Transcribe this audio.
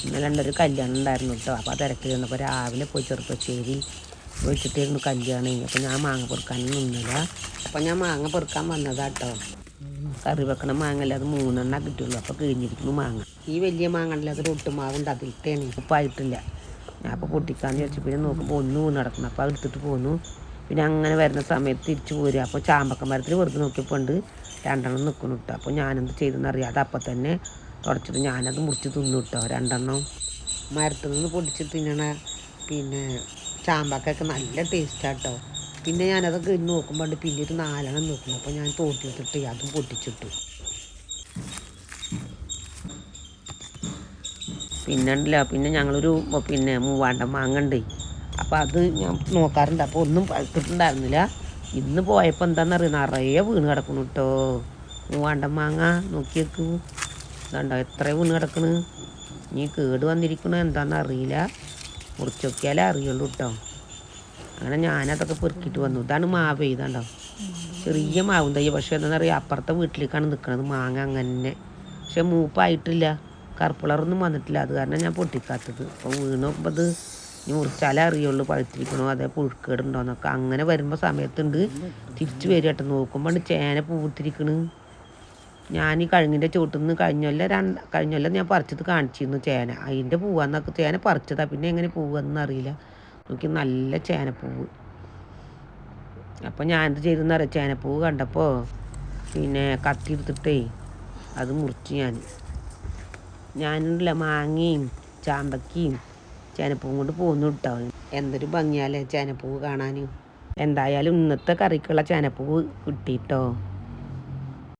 ഇന്നലെ ഒരു കല്യാണം ഉണ്ടായിരുന്നു കേട്ടോ. അപ്പോൾ ആ തിരക്കിൽ നിന്നപ്പോൾ രാവിലെ പോയി ചെറുപ്പശ്ശേരി വെച്ചിട്ടായിരുന്നു കല്യാണം. അപ്പോൾ ഞാൻ മാങ്ങ പെറുക്കാനും നിന്നില്ല. അപ്പോൾ ഞാൻ മാങ്ങ പെറുക്കാൻ വന്നതാട്ടോ. കറി വെക്കണ മാങ്ങല്ല, അത് 3 കിട്ടുള്ളൂ. അപ്പോൾ കിഴിഞ്ഞിരിക്കുന്നു മാങ്ങ. ഈ വലിയ മാങ്ങ ഉണ്ടല്ലോ, അത് ഒട്ടുമാവുണ്ട്, അതിലത്തേണ് ഉപ്പായിട്ടില്ല. ഞാൻ അപ്പോൾ പൊട്ടിക്കാന്ന് വിചാരിച്ചു. പിന്നെ നോക്കുമ്പോൾ ഒന്ന് നടക്കണം. അപ്പോൾ അത് എടുത്തിട്ട് പോന്നു. പിന്നെ അങ്ങനെ വരുന്ന സമയത്ത് തിരിച്ചു പോരുക. അപ്പോൾ ചാമ്പക്ക മരത്തിൽ വെറുതെ നോക്കിയപ്പോൾ ഉണ്ട് 2 നിൽക്കുന്നു കേട്ടോ. അപ്പോൾ ഞാനെന്ത് ചെയ്തെന്നറിയാം, അത് അപ്പം തന്നെ തുടച്ചിട്ട് ഞാനത് മുറിച്ച് തിന്നു കേട്ടോ. 2 മരത്തിൽ നിന്ന് പൊടിച്ച് തിന്നണ പിന്നെ ചാമ്പക്കൊക്കെ നല്ല ടേസ്റ്റാട്ടോ. പിന്നെ ഞാനതൊക്കെ നോക്കുമ്പോൾ പിന്നെ ഒരു 4 നോക്കുന്നു. അപ്പോൾ ഞാൻ തോട്ടിലിട്ടിട്ട് അതും പൊട്ടിച്ചിട്ടു. പിന്നെ ഉണ്ടല്ലോ, പിന്നെ ഞങ്ങളൊരു പിന്നെ മൂവാണ്ടൻ മാങ്ങ ഉണ്ട്. അപ്പോൾ അത് ഞാൻ നോക്കാറുണ്ട്. അപ്പോൾ ഒന്നും പഴുത്തിട്ടുണ്ടായിരുന്നില്ല. ഇന്ന് പോയപ്പോൾ എന്താണെന്നറിയാം, നിറയെ വീണ് കിടക്കണം കേട്ടോ. മൂവാണ്ടൻ മാങ്ങ നോക്കിയേക്കൂ, ഇതുണ്ടോ എത്ര വീണ് കിടക്കണ്. ഇനി കേട് വന്നിരിക്കണോ എന്താണെന്ന് അറിയില്ല. മുറിച്ച് നോക്കിയാലേ അറിയുള്ളൂ കേട്ടോ. അങ്ങനെ ഞാനതൊക്കെ പെറുക്കിയിട്ട് വന്നു. ഇതാണ് മാവ്, ഇതുണ്ടോ ചെറിയ മാവും തയ്യ. പക്ഷേ എന്താണെന്നറിയാം, അപ്പുറത്തെ വീട്ടിലേക്കാണ് നിൽക്കുന്നത് മാങ്ങ അങ്ങനെ. പക്ഷെ മൂപ്പായിട്ടില്ല, കറുപ്പിളറൊന്നും വന്നിട്ടില്ല. അത് കാരണം ഞാൻ പൊട്ടിക്കാത്തത്. അപ്പോൾ വീണ് നോക്കുമ്പോൾ അത് ഇനി മുറിച്ചാലേ അറിയുള്ളൂ പഴുത്തിരിക്കണോ അതേ പുഴുക്കേടുണ്ടോയെന്നൊക്കെ. അങ്ങനെ വരുമ്പോൾ സമയത്തുണ്ട് തിരിച്ച് വരിക കേട്ടോ. നോക്കുമ്പോൾ ചേന പൂത്തിരിക്കണ്. ഞാൻ ഈ കഴുങ്ങിൻ്റെ ചുവട്ടിൽ നിന്ന് കഴിഞ്ഞൊല്ലം ഞാൻ പറിച്ചത് കാണിച്ചിരുന്നു ചേന. അതിൻ്റെ പൂവാന്നൊക്കെ ചേന പറിച്ചതാണ്. പിന്നെ എങ്ങനെ പൂവെന്ന് അറിയില്ല. നോക്കി നല്ല ചേനപ്പൂവ്. അപ്പോൾ ഞാനെന്ത് ചെയ്തെന്നറിയാം, ചേനപ്പൂവ് കണ്ടപ്പോൾ പിന്നെ കത്തി എടുത്തിട്ടേ അത് മുറിച്ച് ഞാനുണ്ടല്ല മാങ്ങയും ചാമ്പക്കയും ചേനപ്പൂവും കൊണ്ട് പോന്നു കിട്ടോ. എന്തൊരു ഭംഗിയാലേ ചേനപ്പൂവ് കാണാൻ. എന്തായാലും ഇന്നത്തെ കറിക്കുള്ള ചേനപ്പൂവ് കിട്ടിയിട്ടോ.